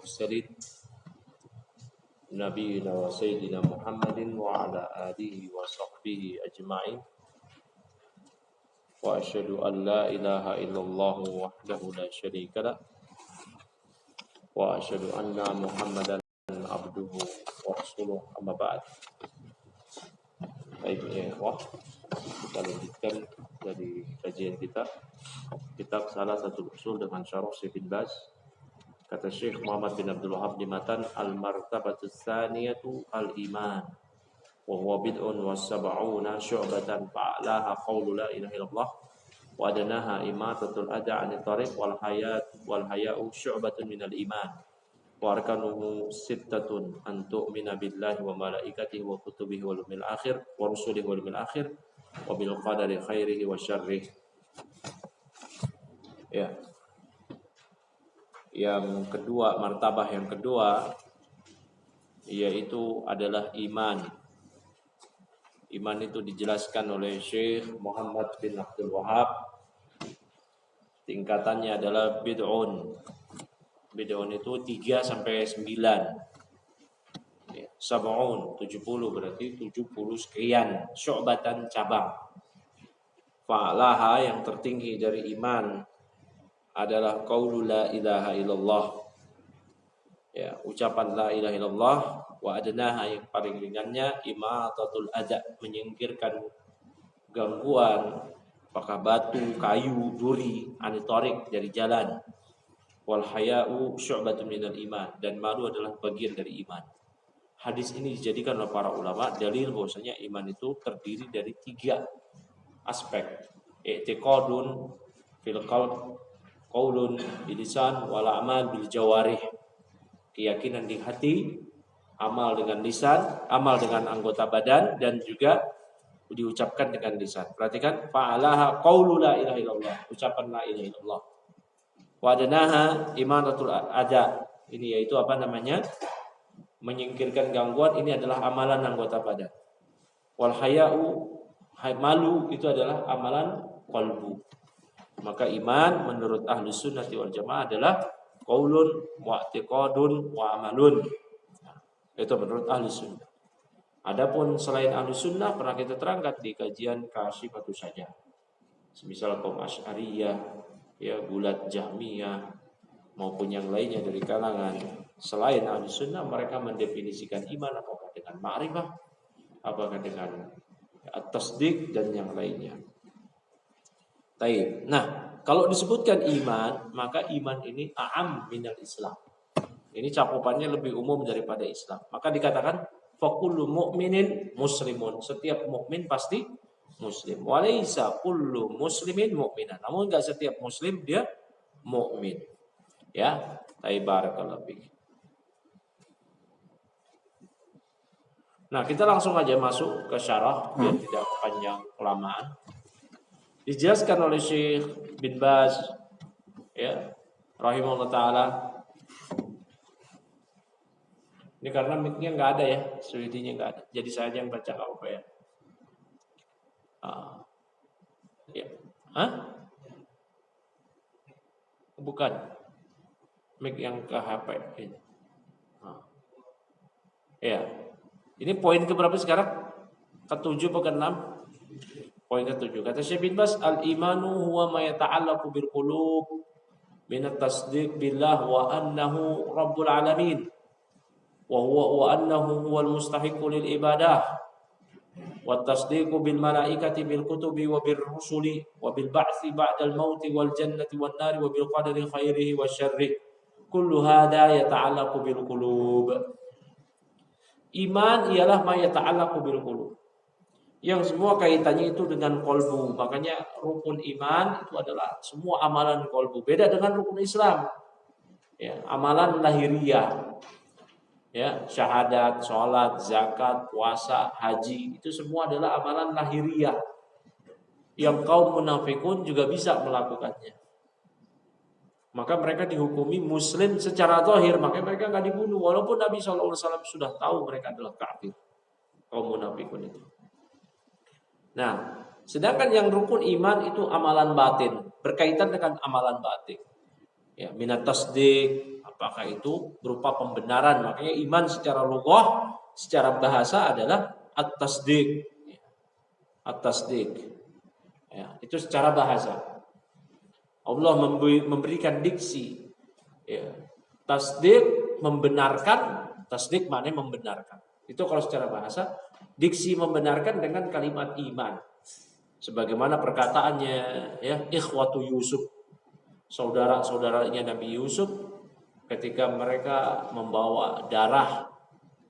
المرسلين نبينا وسيدنا محمد وعلى آله وصحبه أجمعين وأشهد أن لا إله إلا الله وحده لا شريك له وأشهد أن محمدا عبده ورسوله أما بعد. Baik ya, kita lanjutkan dari kajian kita kitab salah satu usul dengan syarah Syekh bin Baz. Kata Syekh Muhammad bin Abdul Wahhab di matan al-martabatus tsaniyatu al-iman wa huwa bid'un wa sab'una syu'batan fa'alaha qawlu la ilaha illallah wa adnaha imatatul adha 'anil tariq wal haya'u syu'batun minal iman wa arkanuhu sittatun an tu'mina billahi wa malaikatihi wa kutubihi wal yawmil akhir wa rusulihi wal yawmil akhir wa bil qadari khairihi wa syarrihi. Ya. Yang kedua, martabah yang kedua yaitu adalah iman. Iman itu dijelaskan oleh Syekh Muhammad bin Abdul Wahhab. Tingkatannya adalah bid'un. Bid'un itu 3 sampai 9. Ya, sab'un 70 berarti 70 sekian syu'batan cabang. Fa'laha yang tertinggi dari iman adalah qaulu la ilaha illallah. Ya, ucapan la ilaha illallah wa adnaha yang paling ringannya imatatul adha, menyingkirkan gangguan apakah batu, kayu, duri, anitorik dari jalan. Wal haya'u syu'batun minal iman, dan malu adalah bagian dari iman. Hadis ini dijadikan oleh para ulama dalil bahwasanya iman itu terdiri dari 3 aspek. I'tiqadun fil qalb, qaulun bil lisan, wal amal bil jawarih. Keyakinan di hati, amal dengan lisan, amal dengan anggota badan, dan juga diucapkan dengan lisan. Perhatikan, fa'alaha qaulu la ilaha illallah, ucapan la ilaha illallah. Wadanaha imanatul adha, ini yaitu apa namanya? Menyingkirkan gangguan, ini adalah amalan anggota badan. Wal haya'u, malu itu adalah amalan qalbu. Maka iman menurut Ahlus Sunnati wal Jamaah adalah qaulun wa i'tiqadun wa amalun. Itu menurut Ahlus Sunnah. Adapun selain Ahlus Sunnah pernah kita terangkan di kajian Kasyifatus Saja. Semisal kaum Asy'ariyah, ya, Gulat Jahmiyah maupun yang lainnya dari kalangan selain Ahlus Sunnah, mereka mendefinisikan iman apakah dengan ma'rifah, apakah dengan at-tasdiq dan yang lainnya. Taib. Nah, kalau disebutkan iman, maka iman ini a'am minal Islam. Ini cakupannya lebih umum daripada Islam. Maka dikatakan faqullu mu'minin muslimun. Setiap mukmin pasti muslim. Walaysa kullu muslimin mu'minan. Namun enggak setiap muslim dia mukmin. Ya, taib, barakallahu fiik. Nah, kita langsung aja masuk ke syarah biar tidak panjang kelamaan. Dijelaskan oleh Syekh bin Baz, ya, rahimahullah taala. Ini karena mic-nya nggak ada ya, CD-nya nggak ada. Jadi saya yang baca apa ya? Ya, bukan mic yang ke HP ini. Ya, ini poin keberapa sekarang? Ke-7 atau ke-6? Poin ke-7. Kata Syekh bin Baz, al-imanu huwa ma yata'allaqu bil qulub min at-tasdiq billah wa annahu rabbul alamin wa annahu huwal mustahiqu lil ibadah wa at-tasdiqu bil malaikati bil kutubi wa bir rusuli wa bil ba'tsi ba'dal mauti wal jannati wan nari wa bil qadari khairihi wa syarrihi. Kullu hadha yata'allaqu bil qulub. Iman ialah ma yata'allaqu bil qulub, yang semua kaitannya itu dengan kolbu. Makanya rukun iman itu adalah semua amalan kolbu. Beda dengan rukun Islam, ya, amalan lahiriah, ya, syahadat, sholat, zakat, puasa, haji, itu semua adalah amalan lahiriah yang kaum munafikun juga bisa melakukannya. Maka mereka dihukumi muslim secara zahir, maka mereka nggak dibunuh walaupun Nabi SAW sudah tahu mereka adalah kafir, kaum munafikun itu. Nah, sedangkan yang rukun iman itu amalan batin, berkaitan dengan amalan batin. Ya, minat tasdik, Apakah itu berupa pembenaran? Makanya iman secara lughah, secara bahasa adalah at-tasdiq. At-tasdiq. Ya, itu secara bahasa. Allah memberikan diksi. Ya. Tasdiq membenarkan, tasdiq maknanya membenarkan. Itu kalau secara bahasa, diksi membenarkan dengan kalimat iman. Sebagaimana perkataannya ya, ikhwatu Yusuf, saudara-saudaranya Nabi Yusuf, ketika mereka membawa darah,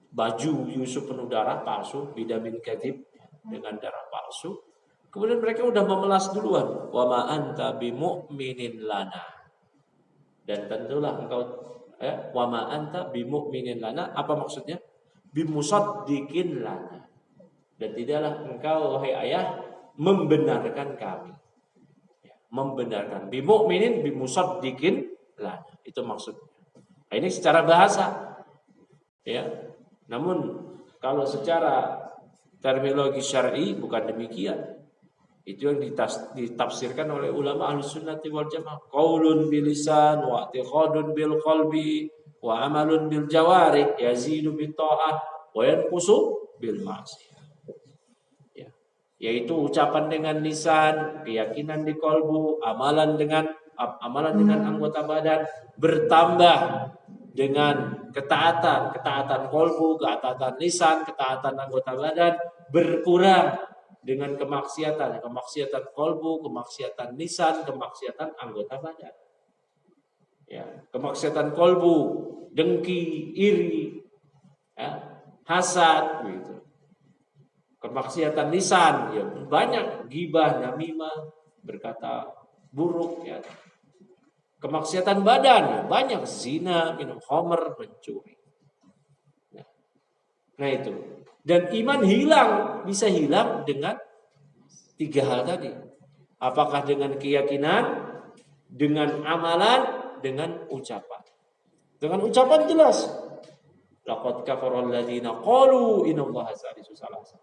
baju Yusuf penuh darah palsu, bidamin kadzib, dengan darah palsu. Kemudian mereka udah memelas duluan, wa ma anta bimu'minin lana. Dan tentulah engkau wa ma anta bimu'minin lana, apa maksudnya? Bimusaddiqin lana. Dan tidaklah engkau wahai ayah membenarkan kami. Membenarkan. Bimu'minin bimusaddiqin lana. Itu maksudnya. Nah, ini secara bahasa. Ya. Namun kalau secara terminologi syar'i bukan demikian. Itu yang ditafsirkan oleh ulama Ahlus Sunnah wal Jamaah. Qaulun bil lisan wa i'tiqadun bil qalbi wa amalun bil jawarih yazidu bit ta'ah wa yanqusu bil ma'siyah. Yaitu ucapan dengan lisan, keyakinan di kolbu, amalan dengan anggota badan, bertambah dengan ketaatan kolbu, ketaatan lisan, ketaatan anggota badan, berkurang dengan kemaksiatan kolbu, kemaksiatan lisan, kemaksiatan anggota badan. Ya, kemaksiatan kolbu, dengki, iri, ya, hasad, gitu. Kemaksiatan lisan, ya banyak, gibah, namimah, berkata buruk, ya. Kemaksiatan badan, ya, banyak, zina, minum khamr, mencuri. Nah itu. Dan iman bisa hilang dengan 3 hal tadi. Apakah dengan keyakinan, dengan amalan, dengan ucapan. Dengan ucapan jelas. Laqad kafara alladziina qalu innallaha salisu salasa.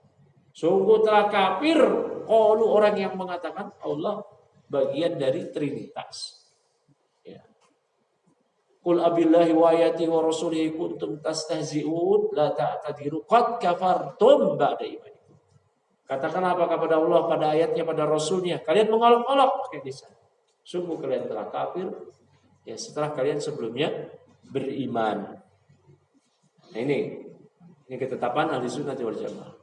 Sungguh telah kafir qalu, orang yang mengatakan Allah bagian dari Trinitas. Ya. Qul abillahi wa ayatihi wa rasulihi kuntum tastahzi'un la ta'tadiru qad kafartum ba'da imanikum. Katakan apakah pada Allah, pada ayatnya, pada rasulnya kalian mengolok-olok pakai lisan. Sungguh kalian telah kafir ya setelah kalian sebelumnya beriman. Nah ini ketetapan Ahlussunnah wal Jamaah.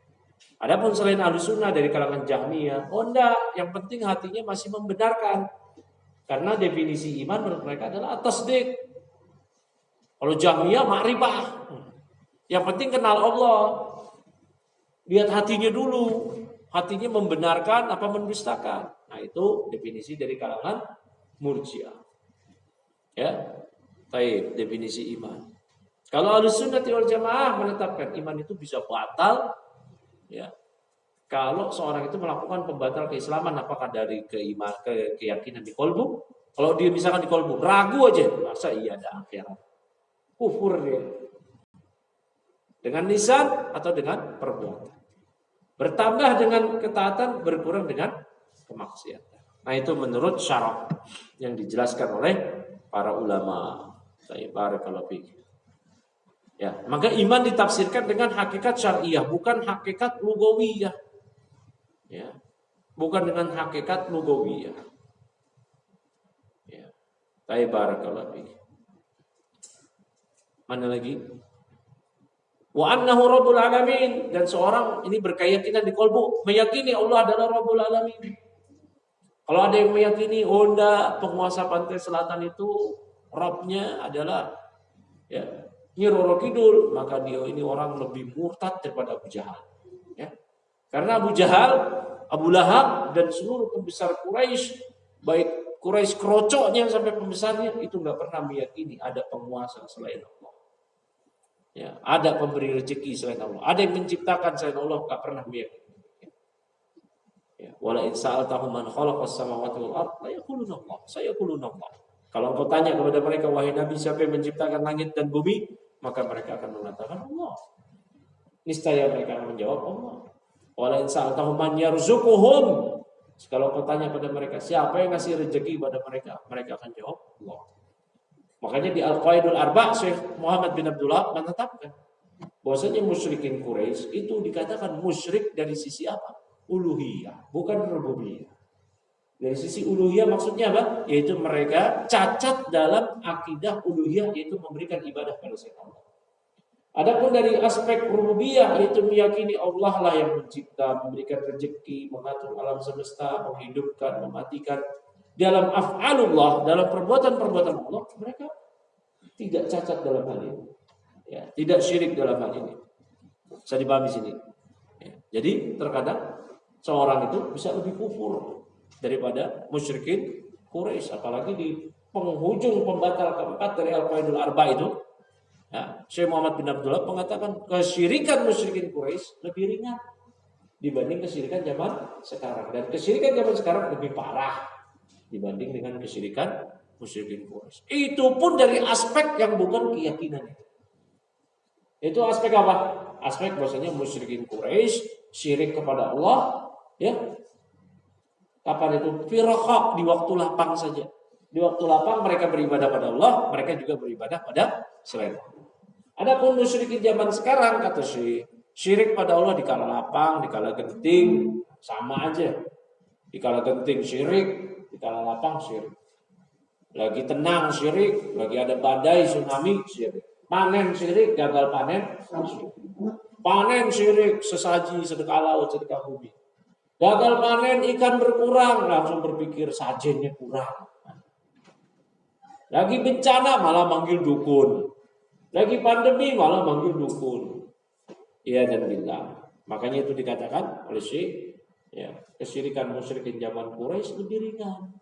Adapun selain Ahlussunnah dari kalangan Jahmiyah, enggak, yang penting hatinya masih membenarkan. Karena definisi iman menurut mereka adalah at-tasdiq. Kalau Jahmiyah ma'rifah. Yang penting kenal Allah. Lihat hatinya dulu. Hatinya membenarkan apa mendustakan. Nah, itu definisi dari kalangan Murji'ah. Ya. Baik, definisi iman. Kalau Ahlussunnah wal Jamaah menetapkan iman itu bisa batal, ya. Kalau seorang itu melakukan pembatal keislaman, apakah dari keyakinan di kolbu? Kalau dia misalkan di kolbu ragu aja, masa iya ada akhirat? Kufur dia. Dengan lisan atau dengan perbuatan. Bertambah dengan ketaatan, berkurang dengan kemaksiatan. Nah itu menurut syarak yang dijelaskan oleh para ulama. Barakallahu fiik. Ya, maka iman ditafsirkan dengan hakikat syariah, bukan hakikat lugawiyah. Ya. Bukan dengan hakikat lugawiyah. Ya. Barakallahu fiik. Mana lagi? Wa annahu rabbul alamin, dan seorang ini berkeyakinan di qalbu, meyakini Allah adalah rabbul alamin. Kalau ada yang meyakini Honda penguasa pantai selatan itu Rabbnya adalah ya Nyi Roro Kidul, maka dia ini orang lebih murtad daripada Abu Jahal. Ya. Karena Abu Jahal, Abu Lahab dan seluruh pembesar Quraisy, baik Quraisy kerocoknya sampai pembesarnya, itu nggak pernah meyakini ada penguasa selain Allah. Ya, ada pemberi rezeki selain Allah, ada yang menciptakan selain Allah, nggak pernah meyakini. Ya. Wala in sa'altahum man khalaqas samawati wal ardh la yaquluna Allah, sayaquluna Allah. Kalau engkau tanya kepada mereka, wahai Nabi, siapa yang menciptakan langit dan bumi? Maka mereka akan mengatakan Allah. Niscaya mereka akan menjawab Allah. Wala in sa'altahum man yarzuquhum. Kalau engkau tanya pada mereka, siapa yang ngasih rezeki pada mereka? Mereka akan jawab Allah. Makanya di Al-Qaidul Arba' Syekh Muhammad bin Abdullah menetapkan bahwasanya musyrikin Quraisy itu dikatakan musyrik dari sisi apa? Uluhiyah, bukan rububiyah. Dari sisi uluhiyah maksudnya apa? Yaitu mereka cacat dalam akidah uluhiyah, yaitu memberikan ibadah pada selain Allah. Adapun dari aspek rububiyah, yaitu meyakini Allah lah yang mencipta, memberikan rezeki, mengatur alam semesta, menghidupkan, mematikan. Dalam af'alullah, dalam perbuatan-perbuatan Allah, mereka tidak cacat dalam hal ini. Ya, tidak syirik dalam hal ini. Bisa dipahami sini. Ya, jadi terkadang seorang itu bisa lebih kufur daripada musyrikin Quraisy, apalagi di penghujung pembatal keempat dari Al-Qaidul Arba itu. Nah, Syekh Muhammad bin Abdullah mengatakan kesyirikan musyrikin Quraisy lebih ringan dibanding kesyirikan zaman sekarang, dan kesyirikan zaman sekarang lebih parah dibanding dengan kesyirikan musyrikin Quraisy. Itu pun dari aspek yang bukan keyakinan. Itu aspek apa? Aspek bahwasanya musyrikin Quraisy syirik kepada Allah, ya. Kapan itu? Firaqah, di waktu lapang saja. Di waktu lapang mereka beribadah pada Allah, mereka juga beribadah pada selain Allah. Adapun musyrikin zaman sekarang, kata Syekh, syirik pada Allah di kala lapang, di kala genting, sama aja. Di kala genting syirik, di kala lapang syirik. Lagi tenang syirik, lagi ada badai, tsunami syirik. Panen syirik, gagal panen syirik. Panen syirik, sesaji, sedekah laut, sedekah bumi. Gagal panen, ikan berkurang, langsung berpikir sajennya kurang. Lagi bencana malah manggil dukun. Lagi pandemi malah manggil dukun. Iya dan billah. Makanya itu dikatakan oleh Syekh, ya, kesyirikan musyrikin zaman Quraisy lebih ringan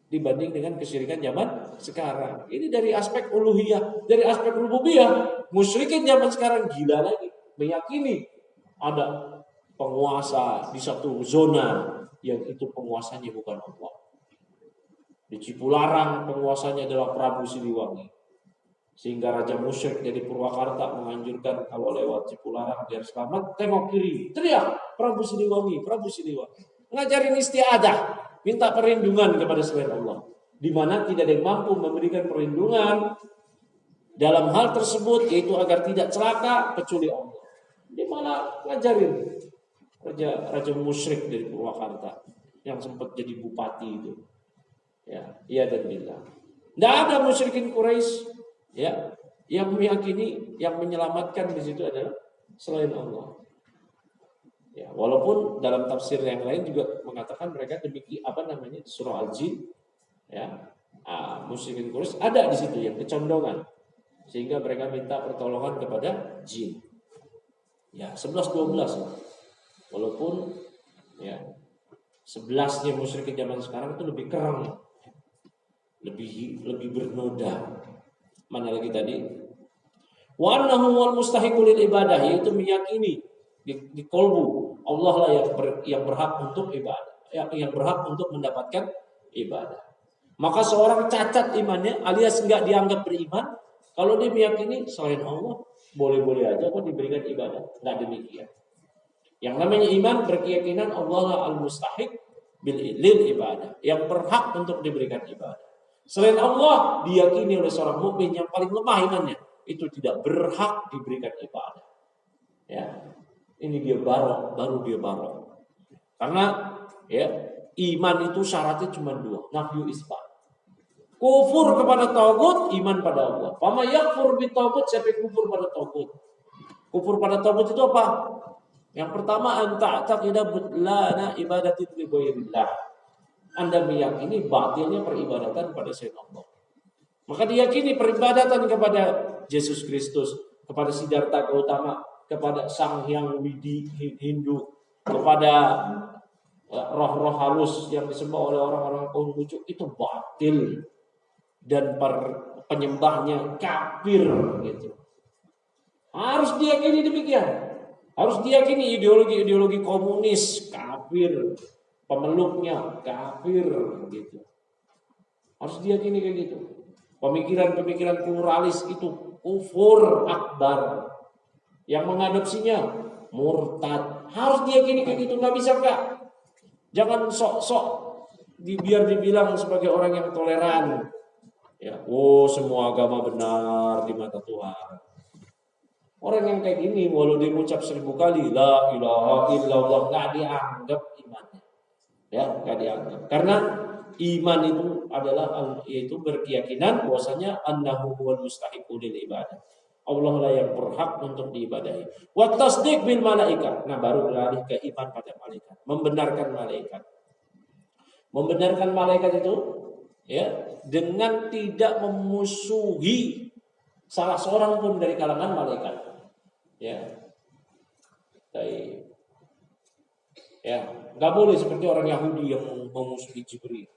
dibanding dengan kesyirikan zaman sekarang. Ini dari aspek uluhiyah, dari aspek rububiyah. Musyrikin zaman sekarang gila lagi, meyakini ada penguasa di satu zona yang itu penguasanya bukan Allah. Di Cipularang penguasanya adalah Prabu Siliwangi. Sehingga Raja Musyrik dari Purwakarta menganjurkan kalau lewat Cipularang biar selamat, tengok kiri, teriak Prabu Siliwangi, Prabu Siliwangi. Ngajarin istiadah, minta perlindungan kepada selain Allah. Di mana tidak ada yang mampu memberikan perlindungan dalam hal tersebut, yaitu agar tidak celaka kecuali Allah. Dia malah ngajarin Raja Musyrik dari Purwakarta yang sempat jadi bupati itu. Ya, iya dan billah. Tidak ada musyrikin Quraisy, ya, yang meyakini yang menyelamatkan di situ adalah selain Allah. Ya, walaupun dalam tafsir yang lain juga mengatakan mereka demikian surah Al-Jin, ya, musyrikin Quraisy ada di situ yang kecondongan sehingga mereka minta pertolongan kepada jin. Ya, 11-12. Walaupun ya 11-nya musyrikin zaman sekarang itu lebih keram, lebih bernoda. Mana lagi tadi? Wa annahu wal mustahiqul ibadah, yaitu meyakini di kolbu Allah lah yang berhak untuk ibadah, yang berhak untuk mendapatkan ibadah. Maka seorang cacat imannya alias enggak dianggap beriman kalau dia meyakini selain Allah boleh-boleh aja kok diberikan ibadah. Enggak demikian. Yang namanya iman berkeyakinan Allah lah al-mustahiq lil ibadah, yang berhak untuk diberikan ibadah. Selain Allah diyakini oleh seorang mukmin yang paling lemah imannya itu tidak berhak diberikan ibadah. Ya, ini dia baru dia barok. Karena ya iman itu syaratnya cuma 2, nafyu isbat. Kufur kepada tagut, iman pada Allah. Fama yakfur bi tagut, siapa kufur pada tagut? Kufur pada tagut itu apa? Yang pertama, anta taqidah butlana ibadati li ghairillah. Anda meyakini batilnya peribadatan pada selain Allah. Maka diyakini peribadatan kepada Yesus Kristus, kepada Siddhartha Gautama, kepada Sang Hyang Widi Hindu, kepada roh-roh halus yang disembah oleh orang-orang Konghucu, itu batil dan penyembahnya kafir gitu. Harus diyakini demikian. Harus diyakini ideologi komunis kafir, pemeluknya kafir gitu. Harus diyakini kayak gitu. Pemikiran-pemikiran pluralis itu kufur akbar. Yang mengadopsinya murtad. Harus diyakini kayak gitu, nggak bisa enggak. Jangan sok-sok biar dibilang sebagai orang yang toleran. Ya, oh semua agama benar di mata Tuhan. Orang yang kayak gini, walau dia mengucap 1000 kali la ilaha illallah, nggak dianggap imannya. Ya, nggak dianggap. Karena iman itu adalah yaitu berkeyakinan bahwasanya annahu huwal mustahiqu lil ibadah. Allah lah yang berhak untuk diibadahi. Wa tasdiq bil malaikat. Nah, baru beralih ke iman pada malaikat, membenarkan malaikat. Membenarkan malaikat itu ya dengan tidak memusuhi salah seorang pun dari kalangan malaikat. Ya. Baik. Ya, nggak boleh seperti orang Yahudi yang memusuhi Jibril.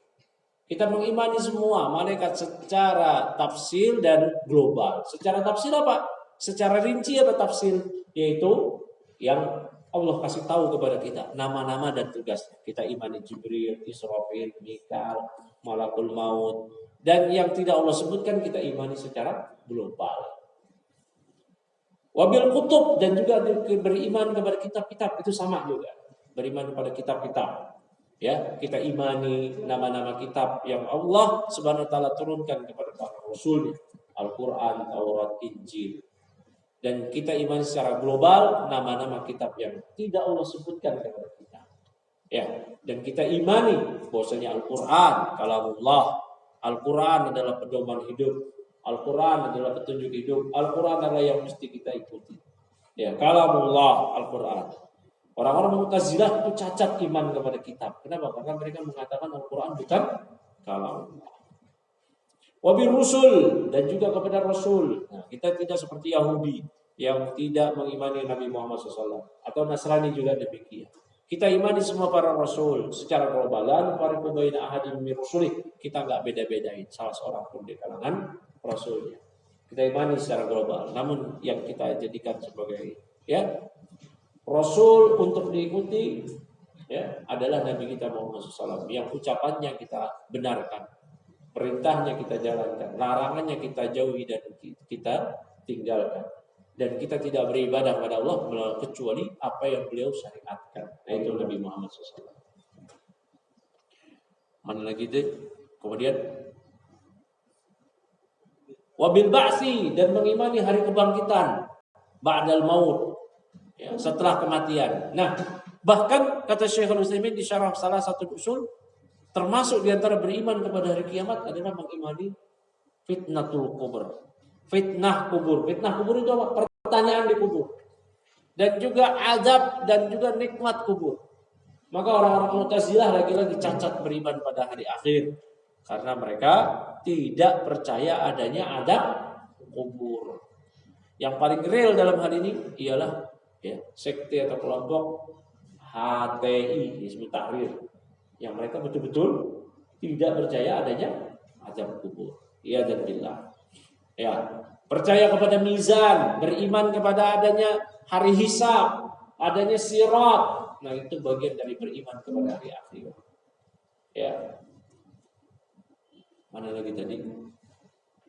Kita mengimani semua malaikat secara tafsil dan global. Secara tafsil apa? Secara rinci apa tafsil? Yaitu yang Allah kasih tahu kepada kita nama-nama dan tugasnya. Kita imani Jibril, Israfil, Mikal, Malakul Maut, dan yang tidak Allah sebutkan kita imani secara global. Wabil kutub, dan juga beriman kepada kitab-kitab itu sama juga. Beriman kepada kitab-kitab. Ya, kita imani nama-nama kitab yang Allah Subhanahu wa taala turunkan kepada para rasul, Al-Qur'an, Taurat, Injil. Dan kita imani secara global nama-nama kitab yang tidak Allah sebutkan kepada kita. Ya, dan kita imani bahwasanya Al-Qur'an kalamullah. Al-Qur'an adalah pedoman hidup. Al-Qur'an adalah petunjuk hidup. Al-Qur'an adalah yang mesti kita ikuti. Ya, kalamullah Al-Qur'an. Orang-orang Mu'tazilah itu cacat iman kepada kitab. Kenapa? Karena mereka mengatakan Al-Quran bukan kalamullah. Wabil rusul, dan juga kepada Rasul. Nah, kita tidak seperti Yahudi yang tidak mengimani Nabi Muhammad SAW. Atau Nasrani juga demikian. Kita imani semua para Rasul secara globalan. Para pembaina ahadim min rusulih. Kita nggak beda-bedain salah seorang pun di kalangan Rasulnya. Kita imani secara global. Namun yang kita jadikan sebagai Rasul untuk diikuti adalah Nabi kita Muhammad SAW yang ucapannya kita benarkan, perintahnya kita jalankan, larangannya kita jauhi dan kita tinggalkan, dan kita tidak beribadah kepada Allah kecuali apa yang beliau syariatkan, yaitu Nabi Muhammad SAW. Mana lagi deh? Kemudian wabil ba'si, dan mengimani hari kebangkitan ba'dal maut. Ya, setelah kematian. Nah, bahkan kata Syekhul Utsaimin di syarah salah satu usul, termasuk diantara beriman kepada hari kiamat adalah mengimani fitnatul kubur. Fitnah kubur. Fitnah kubur itu apa? Pertanyaan di kubur. Dan juga azab dan juga nikmat kubur. Maka orang-orang Mu'tazilah lagi-lagi cacat beriman pada hari akhir. Karena mereka tidak percaya adanya azab kubur. Yang paling real dalam hal ini ialah sekte atau kelompok HTI, Hizbut Tahrir, yang mereka betul-betul tidak percaya adanya azab kubur. Ya dan billah. Ya, percaya kepada mizan, beriman kepada adanya hari hisab, adanya sirat. Nah, itu bagian dari beriman kepada hari akhir. Ya. Mana lagi tadi?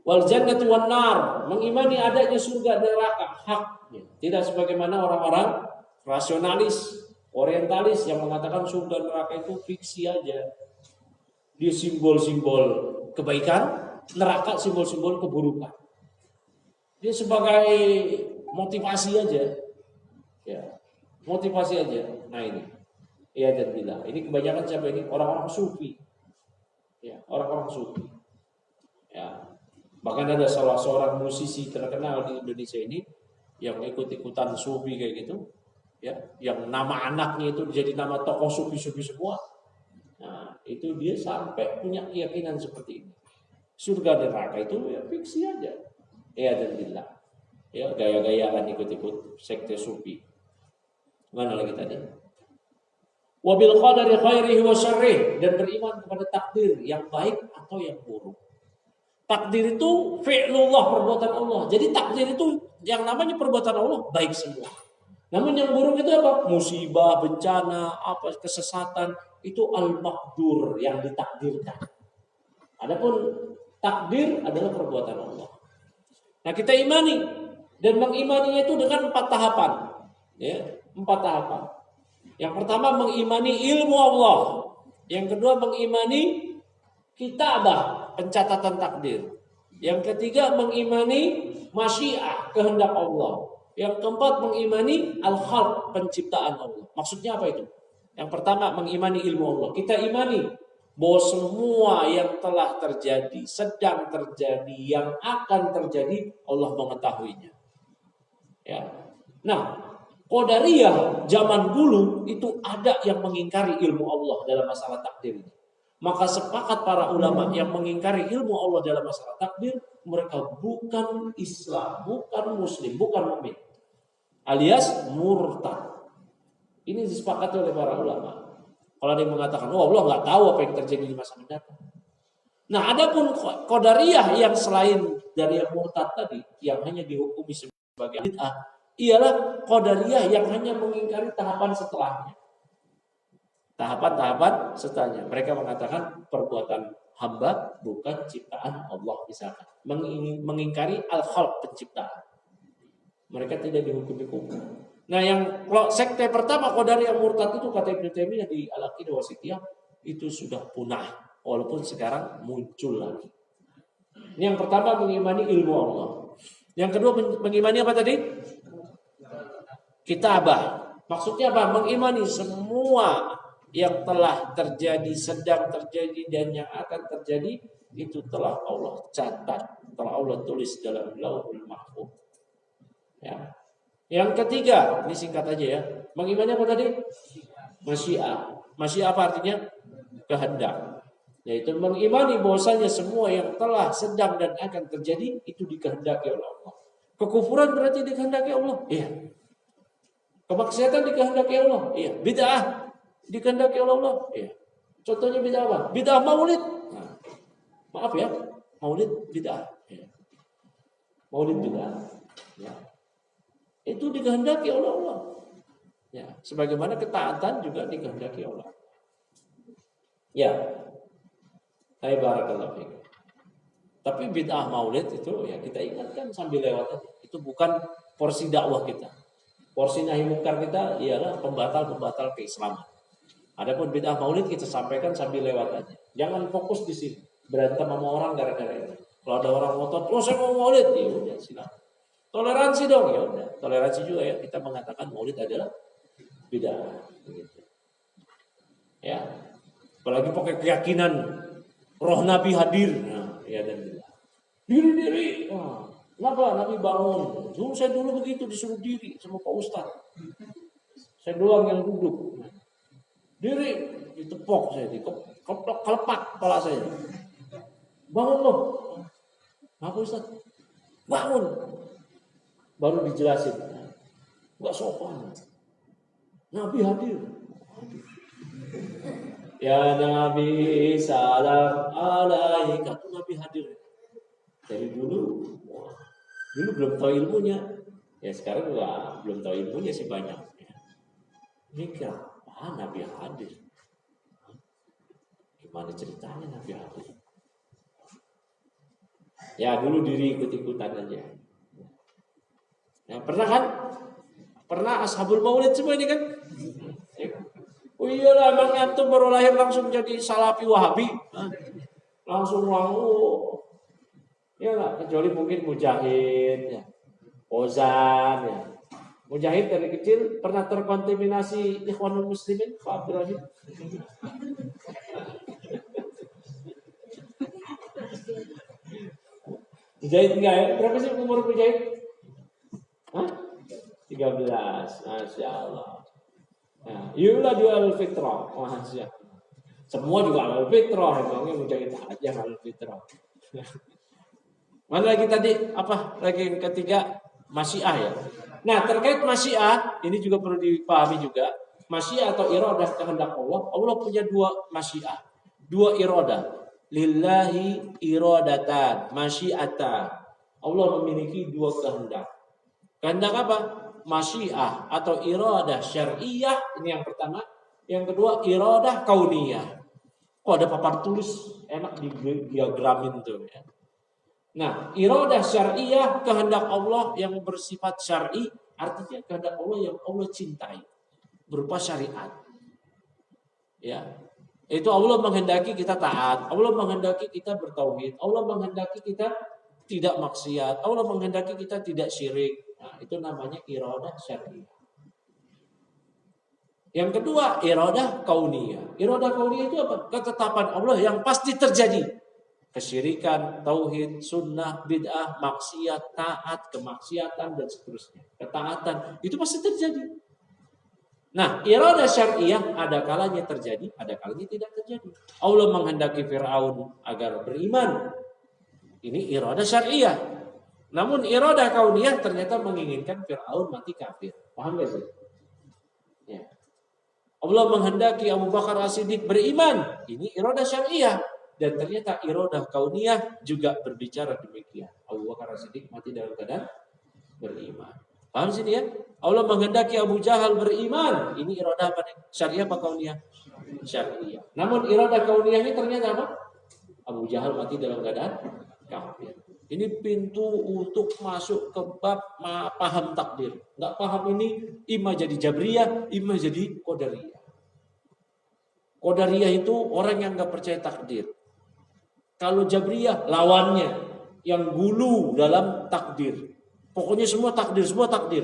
Wal jannatu wan nar, mengimani adanya surga dan neraka, hak. Tidak sebagaimana orang-orang rasionalis, orientalis yang mengatakan surga dan neraka itu fiksi aja. Dia simbol-simbol kebaikan, neraka simbol-simbol keburukan. Dia sebagai motivasi aja. Ya, motivasi aja. Nah ini. Ya dan bila. Ini kebanyakan siapa ini? Orang-orang sufi. Ya, orang-orang sufi. Ya. Bahkan ada salah seorang musisi terkenal di Indonesia ini yang ikut-ikutan sufi kayak gitu, ya, yang nama anaknya itu jadi nama tokoh sufi-sufi semua. Nah, itu dia sampai punya keyakinan seperti ini. Surga dan neraka itu ya fiksi aja. Ya dan billah. Ya, gaya-gayaan ikut-ikut sekte sufi. Mana lagi tadi? Wabil qadari khairihi wa syarrih, dan beriman kepada takdir yang baik atau yang buruk. Takdir itu fi'lullah, perbuatan Allah. Jadi takdir itu yang namanya perbuatan Allah baik semua. Namun yang buruk itu apa? Musibah, bencana, apa kesesatan, itu al-maqdur, yang ditakdirkan. Adapun takdir adalah perbuatan Allah. Nah, kita imani dan mengimaninya itu dengan 4 tahapan. Ya, 4 tahapan. Yang pertama mengimani ilmu Allah. Yang kedua mengimani kitabah, pencatatan takdir. Yang ketiga mengimani masyiah, kehendak Allah. Yang keempat mengimani al-khalq, penciptaan Allah. Maksudnya apa itu? Yang pertama mengimani ilmu Allah. Kita imani bahwa semua yang telah terjadi, sedang terjadi, yang akan terjadi, Allah mengetahuinya. Ya. Nah, Qadariyah zaman dulu itu ada yang mengingkari ilmu Allah dalam masalah takdir ini. Maka sepakat para ulama yang mengingkari ilmu Allah dalam masalah takdir, mereka bukan Islam, bukan Muslim, bukan mukmin, alias murtad. Ini disepakati oleh para ulama. Kalau ada yang mengatakan, oh Allah nggak tahu apa yang terjadi di masa mendatang. Nah, adapun Qadariyah yang selain dari yang murtad tadi, yang hanya dihukumi sebagai bid'ah, ialah Qadariyah yang hanya mengingkari tahapan setelahnya. Tahapan-tahapan setelahnya. Mereka mengatakan perbuatan hamba bukan ciptaan Allah misalkan. Mengingkari al-khalq, penciptaan. Mereka tidak dihukum-hukum. Nah, yang sekte pertama Qadariyah murtad itu kata Ibnu Taimiyah di Al-Aqidah Wasithiyah itu sudah punah walaupun sekarang muncul lagi. Ini yang pertama mengimani ilmu Allah. Yang kedua mengimani apa tadi? Kitabah. Maksudnya apa? Mengimani semua yang telah terjadi, sedang terjadi, dan yang akan terjadi itu telah Allah catat, telah Allah tulis dalam Lauhul Mahfuz. Ya. Yang ketiga, ini singkat aja ya. Mengimani apa tadi? Masyiah. Masyiah apa artinya? Kehendak. Yaitu mengimani bahwasanya semua yang telah, sedang, dan akan terjadi itu dikehendaki oleh Allah. Kekufuran berarti dikehendaki Allah? Iya. Kemaksiatan dikehendaki Allah? Iya. Bid'ah dikehendaki oleh Allah? Iya. Contohnya bid'ah apa? Bid'ah maulid. Nah, maaf ya, maulid bid'ah. Ya. Maulid bid'ah. Ya. Itu dikehendaki oleh Allah. Ya, sebagaimana ketaatan juga dikehendaki Allah. Ya. Hai barakallahu fiik. Tapi bid'ah maulid itu ya kita ingatkan sambil lewat aja. Itu bukan porsi dakwah kita. Porsi nahi mungkar kita ialah pembatal-pembatal keislaman. Adapun bid'ah maulid kita sampaikan sambil lewat aja. Jangan fokus di sini. Berantem sama orang gara-gara itu. Kalau ada orang ngotot, "Oh, saya mau maulid." Ya udah, silakan. Toleransi dong, ya udah. Toleransi juga ya. Kita mengatakan maulid adalah bid'ah gitu. Ya. Apalagi pakai keyakinan roh Nabi hadir. Nah, ya dan diri. Nah, kenapa Nabi bangun? Saya dulu begitu disuruh diri sama Pak Ustadz. Saya doang yang duduk. Diri, ditepok saya, kelepak kepala saya. Bangun loh. Apa Ustaz? Bangun. Baru dijelasin. Enggak sopan. Nabi hadir. Ya Nabi salam alaika. Nabi hadir. Dari dulu belum tahu ilmunya. Ya sekarang juga belum tahu ilmunya sih banyak. Mikir, Nabi hadir. Gimana ceritanya Nabi hadir? Ya dulu diri ikut-ikutan aja. Ya, pernah kan? Pernah ashabul maulid semua ini kan? Oh iyalah, emang antum baru lahir langsung jadi salafi wahabi? Langsung ya lah, kecuali mungkin mujahid, ya. Ozan, ya. Mujahid dari kecil pernah terkontaminasi Ikhwanul Muslimin, Pak Abdurrahim. Mujahid enggak ya? Berapa sih umur Mujahid? 13, Masya Allah. Nah, yulah dua al-fitrah, Masya Allah. Semua juga al-fitrah, emangnya Mujahid aja al-fitrah. Mana lagi tadi? Apa? Lagi yang ketiga, masyiah ya. Nah, terkait masyiah, ini juga perlu dipahami juga. Masyiah atau iradah kehendak Allah. Allah punya dua masyiah. Dua iradah. Lillahi iradatan, masyiatan. Allah memiliki dua kehendak. Kehendak apa? Masyiah atau iradah syar'iyah. Ini yang pertama. Yang kedua, iradah kauniyah. Kok ada papan tulis? Enak diagramin tuh ya. Nah, iradah syar'iyah, kehendak Allah yang bersifat syar'i, artinya kehendak Allah yang Allah cintai, berupa syariat. Ya. Itu Allah menghendaki kita taat, Allah menghendaki kita bertauhid, Allah menghendaki kita tidak maksiat. Allah menghendaki kita tidak syirik. Nah, itu namanya iradah syar'iyah. Yang kedua, iradah kauniyah. Iradah kauniyah itu apa? Ketetapan Allah yang pasti terjadi. Kesyirikan, tauhid, sunnah, bid'ah, maksiat, taat, kemaksiatan, dan seterusnya. Ketaatan, itu pasti terjadi. Nah, iradah syar'iyah ada kalanya terjadi, ada kalanya tidak terjadi. Allah menghendaki Fir'aun agar beriman. Ini iradah syar'iyah. Namun iradah kauniyah ternyata menginginkan Fir'aun mati kafir. Paham gak sih? Ya. Allah menghendaki Abu Bakar As-Siddiq beriman. Ini iradah syar'iyah. Dan ternyata iradah kauniyah juga berbicara demikian. Abu Bakar As-Siddiq mati dalam keadaan beriman. Paham sini ya? Allah menghendaki Abu Jahal beriman. Ini iradah apa nih? Syariah apa kauniyah? Syariah. Namun iradah kauniyahnya ternyata apa? Abu Jahal mati dalam keadaan kafir. Ini pintu untuk masuk ke bab paham takdir. Nggak paham ini, imma jadi Jabriyah, imma jadi Qadariyah. Qadariyah itu orang yang nggak percaya takdir. Kalau Jabriyah lawannya yang gulu dalam takdir. Pokoknya semua takdir, semua takdir.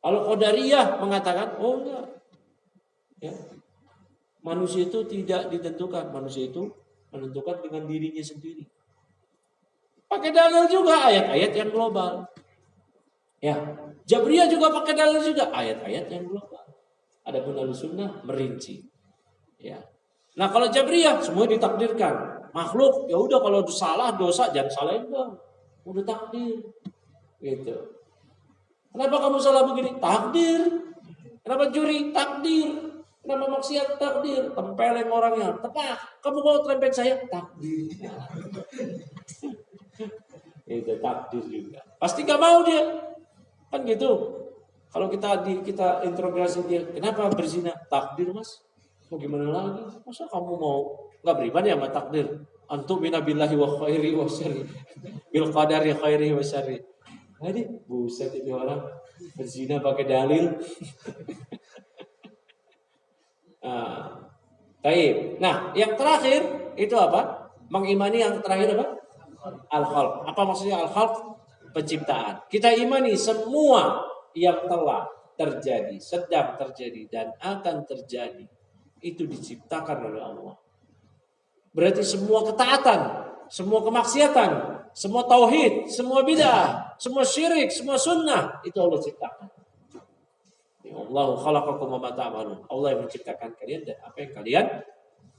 Kalau Qadariyah mengatakan, oh enggak. Ya. Manusia itu tidak ditentukan. Manusia itu menentukan dengan dirinya sendiri. Pakai dalil juga ayat-ayat yang global. Ya. Jabriyah juga pakai dalil juga ayat-ayat yang global. Adapun Ahlussunnah merinci. Ya. Nah, kalau Jabriyah semua ditakdirkan. Makhluk ya udah kalau salah dosa jangan salahin dong. Udah takdir. Gitu. Kenapa kamu salah begini? Takdir. Kenapa curi? Takdir. Kenapa maksiat? Takdir. Tempeleng orangnya. Tepak. Kamu mau tempeleng saya? Takdir. Itu takdir juga. Pasti gak mau dia. Kan gitu. Kalau kita interogasi dia, kenapa berzina? Takdir mas. Mau gimana lagi? Masa kamu mau gak beriman ya sama takdir? Antum minabillahi wa khairi wa syarri. Bil qadari khairi wa syarri. Jadi buset itu orang berzina pakai dalil. Baik. Nah, yang terakhir itu apa? Mengimani yang terakhir apa? Al-khalq. Apa maksudnya al-khalq? Penciptaan. Kita imani semua yang telah terjadi, sedang terjadi dan akan terjadi itu diciptakan oleh Allah. Berarti semua ketaatan, semua kemaksiatan, semua tauhid, semua bid'ah, semua syirik, semua sunnah itu Allah ciptakan. Ya Allah khalaqakum wa ma ta'malun. Allah yang menciptakan kalian dan apa yang kalian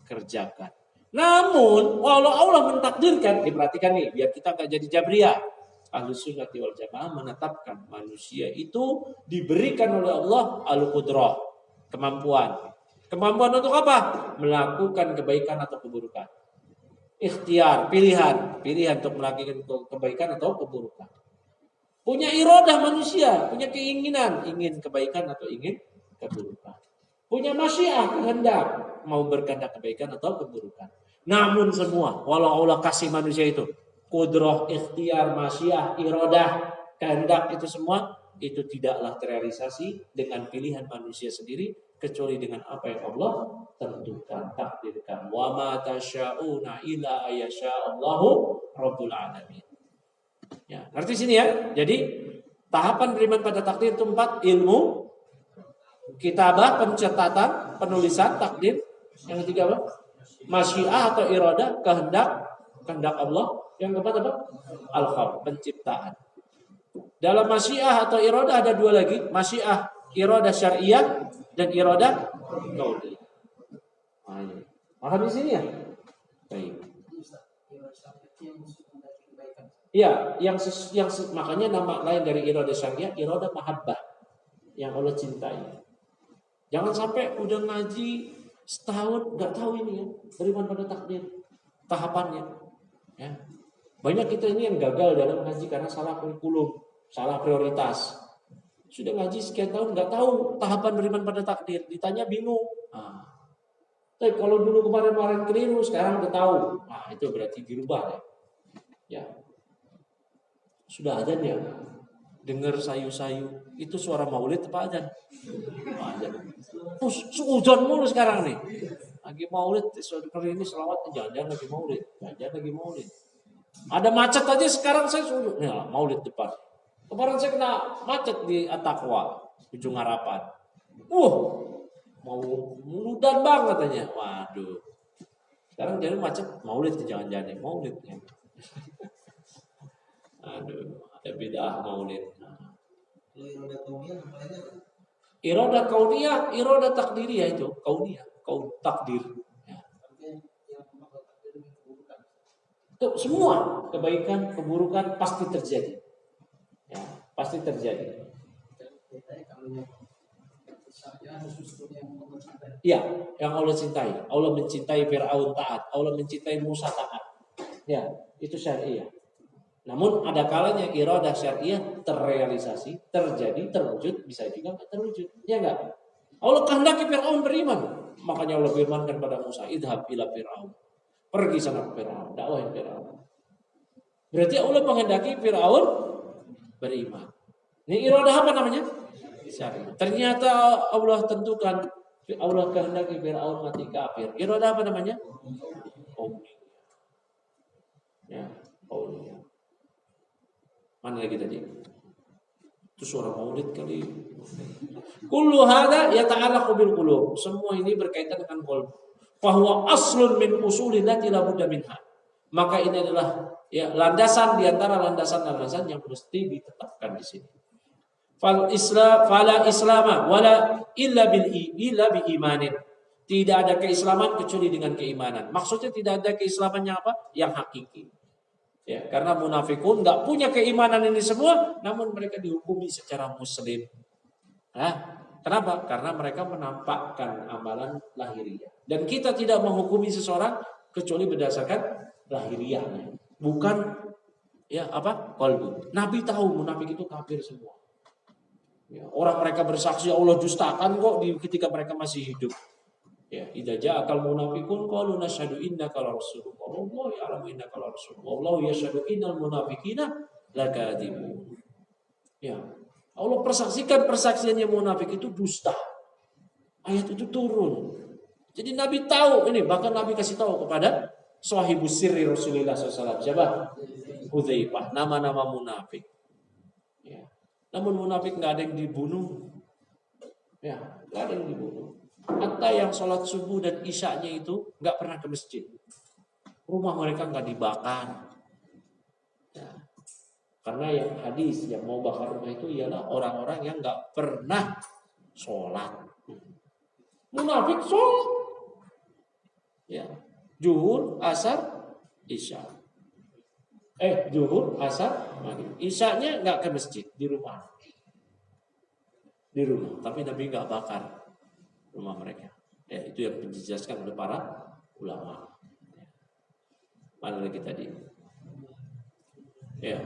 kerjakan. Namun walau Allah mentakdirkan, diperhatikan nih biar kita enggak jadi Jabriyah. Ahlussunnah wal Jamaah menetapkan manusia itu diberikan oleh Allah al-qudrah, kemampuan. Kemampuan untuk apa? Melakukan kebaikan atau keburukan. Ikhtiar, pilihan untuk melakukan kebaikan atau keburukan. Punya iradah manusia, punya keinginan, ingin kebaikan atau ingin keburukan. Punya masyiah, kehendak, mau berkehendak kebaikan atau keburukan. Namun semua, walau Allah kasih manusia itu, qudrah, ikhtiar, masyiah, iradah, kehendak itu semua, itu tidaklah terrealisasi dengan pilihan manusia sendiri, kecuali dengan apa yang Allah tentukan, takdirkan. Wa ma tasya'una illa ayyasha'allahu rabbul alamin. Ya, ngerti sini ya? Jadi tahapan beriman pada takdir itu 4: ilmu, kitabah, pencatatan, penulisan takdir. Yang ketiga apa? Masyiah atau iradah, kehendak Allah. Yang keempat apa? Al-khalq, penciptaan. Dalam masyiah atau iradah ada 2 lagi, masyiah iradah syariah dan iradah kauniyah. Paham di sini ya? Baik. Iya, yang makanya nama lain dari iradah syariah, iradah mahabbah, yang Allah cintai. Jangan sampai udah ngaji setahun nggak tahu ini ya, beriman pada takdir tahapannya. Ya. Banyak kita ini yang gagal dalam ngaji karena salah kurikulum, salah prioritas. Sudah ngaji sekian tahun nggak tahu tahapan beriman pada takdir, ditanya bingung. Nah, tapi kalau dulu kemarin keliru, sekarang udah tahu. Nah, itu berarti dirubah ya. Ya. Sudah azan ya? Dengar sayu-sayu, itu suara maulid apa azan? Azan. Suudzon mulu sekarang nih. Lagi maulid, kali ini selawat, jangan lagi maulid. Jangan lagi maulid. Ada macet aja sekarang saya suruh. Ya, maulid depan. Kemarin saya kena macet di At-Taqwa, Ujung Harapan. Mau meludan banget katanya. Waduh. Sekarang jadi macet maulid, jangan-jangan maulid. Aduh, ada bid'ah maulid. Iroda kauniyah, iroda takdiriyah itu, kauniyah, takdir. Ya. Itu semua kebaikan, keburukan pasti terjadi. Ya, pasti terjadi. Ya, yang Allah cintai. Allah mencintai Fir'aun taat, Allah mencintai Musa taat. Ya, itu syariah. Namun ada kalanya iradah syariah terrealisasi, terjadi, terwujud, bisa juga tidak terwujud. Ya enggak? Allah kehendaki Fir'aun beriman. Makanya Allah firmankan kepada Musa, idhab ila Fir'aun. Pergi sana ke Fir'aun, dakwahin Fir'aun. Berarti Allah menghendaki Fir'aun beriman. Ini iradah apa namanya? Syariah. Ternyata Allah tentukan, Allah kehendaki Fir'aun mati kafir. Iradah apa namanya? Ya, mana lagi tadi? Itu suara maulid kali. Kullu hada yata'allaqu bil qulub. Semua ini berkaitan dengan qalb. Fa huwa aslun min usulil lati la budda minha. Maka ini adalah ya landasan di antara landasan-landasan yang mesti ditetapkan di sini. Fal islam fala islama wala illa bi imanin. Tidak ada keislaman kecuali dengan keimanan. Maksudnya tidak ada keislaman yang apa? Yang hakiki. Ya, karena munafikun nggak punya keimanan ini semua, namun mereka dihukumi secara muslim. Nah, kenapa? Karena mereka menampakkan amalan lahiriah. Dan kita tidak menghukumi seseorang kecuali berdasarkan lahiriahnya, bukan ya apa? Qalbu. Nabi tahu munafik itu kafir semua. Ya, orang mereka bersaksi Allah dustakan kok ketika mereka masih hidup. Ya, idza ja'akal munafiqun qalu nashhadu innaka la rasulullah. Wallahu ya'lamu innaka la rasulullah. Wallahu yashhadu innal munafiqina lakadzibun. Ya. Allah persaksikan persaksiannya munafik itu dusta. Ayat itu turun. Jadi Nabi tahu ini, bahkan Nabi kasih tahu kepada sahibus sirri Rasulullah SAW. Siapa? Hudzaifah, nama-nama munafik. Ya. Namun munafik enggak ada yang dibunuh. Ya, enggak ada yang dibunuh. Hatta yang sholat subuh dan isyanya itu nggak pernah ke masjid. Rumah mereka nggak dibakar. Ya. Karena yang hadis yang mau bakar rumah itu ialah orang-orang yang nggak pernah sholat. Munafik sholat. Ya. Zuhur, asar, isya. Zuhur, asar, maghrib. Isyanya nggak ke masjid, di rumah. Di rumah. Tapi Nabi nggak bakar rumah mereka. Ya, itu yang dijelaskan oleh para ulama. Mana lagi tadi? Ya.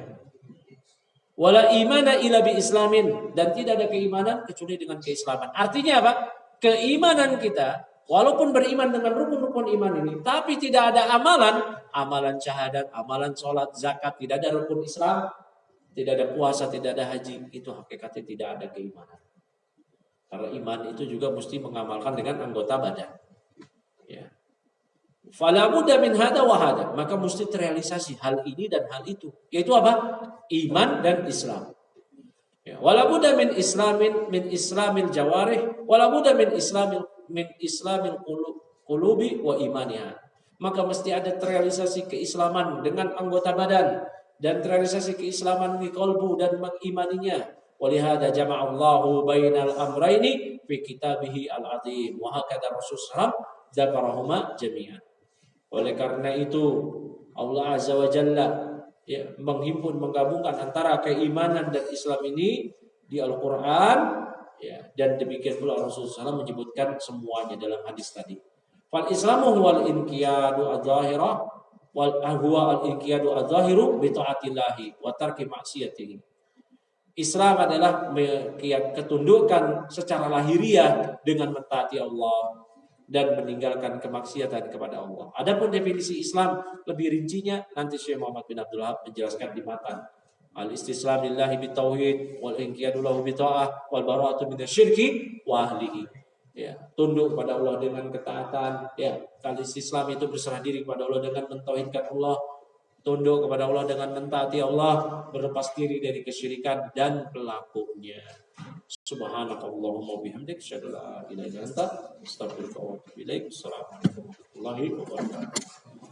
Wala imana illa bi islamin, dan tidak ada keimanan kecuali dengan keislaman. Artinya apa? Keimanan kita walaupun beriman dengan rukun-rukun iman ini, tapi tidak ada amalan syahadat, amalan sholat, zakat, tidak ada rukun Islam, tidak ada puasa, tidak ada haji, itu hakikatnya tidak ada keimanan. Karena iman itu juga mesti mengamalkan dengan anggota badan. Ya. Fala budda min hada wa hada, maka mesti terrealisasi hal ini dan hal itu. Yaitu apa? Iman dan Islam. Ya. Wala budda min islamil jawarih, wala budda min islamil qulubi wa imaniha. Maka mesti ada terrealisasi keislaman dengan anggota badan dan terrealisasi keislaman di qalbu dan mengimaninya. Walihada jama'allahu bainal amraini fi kitabihi al-azim wa hakadha Rasulullah dzakarahuma jami'an. Oleh karena itu Allah Azza wa Jalla ya, menggabungkan antara keimanan dan Islam ini di Al-Qur'an ya, dan demikian pula Rasulullah SAW menyebutkan semuanya dalam hadis tadi. Fal Islamu huwal inqiyadu adh-dhahira wal huwa al-inqiyadu adh-dhahiru bi ta'atillahi wa tarki ma'siyatihi. Islam adalah ketundukan secara lahiriah dengan mentaati Allah dan meninggalkan kemaksiatan kepada Allah. Adapun definisi Islam lebih rincinya nanti Syekh Muhammad bin Abdul Wahab menjelaskan di matan. Al-istislam lillahi bitauhid wal inqiyadu lahu bi ta'ah wal bara'atu minasyirki wa ahlihi. Ya, tunduk kepada Allah dengan ketaatan, ya. Al-istislam itu berserah diri kepada Allah dengan mentauhidkan Allah, tunduk kepada Allah dengan mentaati Allah, berlepas diri dari kesyirikan dan pelakunya. Subhanakallahumma bihamdik, asyhadu an la ilaha illa anta, astaghfiruka wa atubu ilaik. Assalamualaikum warahmatullahi wabarakatuh.